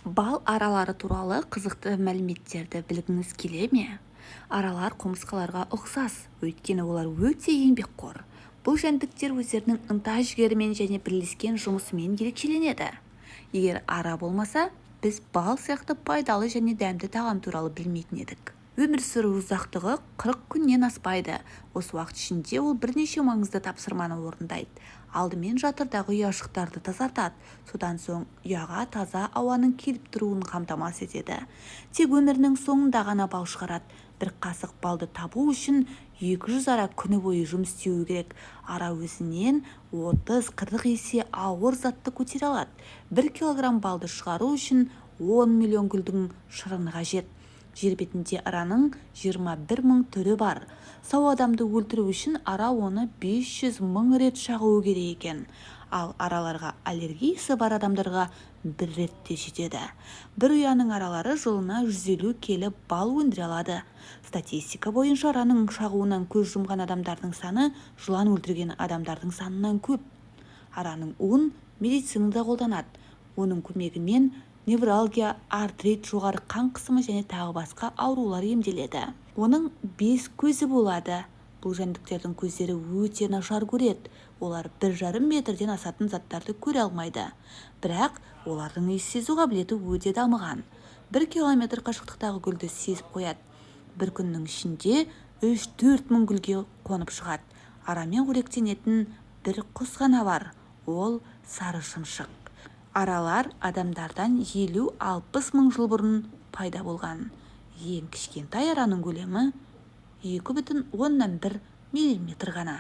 Бал аралары туралы қызықты мәліметтерді білгіңіз келе ме? Аралар құмырсқаларға ұқсас, өйткені олар өте еңбекқор. Бұл жәндіктер өздерінің ынта-жігерімен және бірлескен жұмысымен ерекшеленеді. Егер ара болмаса, біз бал сияқты пайдалы және дәмді тағам туралы білмейтін едік. Өмір сүру ұзақтығы 40 күннен аспайды. Осы уақыт ішінде ол бірнеше маңызды тапсырманы орындайды. Алдымен жатырдағы ұяшықтарды тазартады, содан соң ұяға таза ауаның келіп тұруын қамтамасыз етеді. Тек өмірінің соңында ғана бал шығарады. Бір қасық балды табу үшін 200 ара күні бойы жұмыс істеуі керек. Ара өзінен 30-40 есе ауыр затты көтере алады. 1 килограмм балды шығару үшін 10 миллион гүлдің шырыны қажет. Жер бетінде араның 21 мың түрі бар. Сау адамды өлтіру үшін ара оны 500 мың рет шағуы керек екен. Ал араларға аллергиясы бар адамдарға 1 ретте жетеді. Бір ұяның аралары жылына 150 келі бал өндіре алады. Статистика бойынша араның шағуынан көз жұмған адамдардың саны жылан өлтірген адамдардың санынан көп. Араның уын медицинада қолданады. Оның көмегімен невралгия, артрит, жоғары қан қысымы және тағы басқа аурулар емделеді. Оның 5 көзі болады. Бұл жәндіктердің көздері өте нашар көреді. Олар 1,5 метрден асатын заттарды көре алмайды. Бірақ олардың иіс сезу қабілеті өте дамыған. 1 километр қашықтықтағы гүлді сезіп қояды. Бір күннің ішінде 3-4 мың гүлге қонып шығады. Арамен қоректенетін бір құс ғана бар. Ол сары шымшық. Аралар адамдардан 50-60 мың жыл бұрын пайда болған. Ең кішкентай араның көлемі 2,1 миллиметр ғана.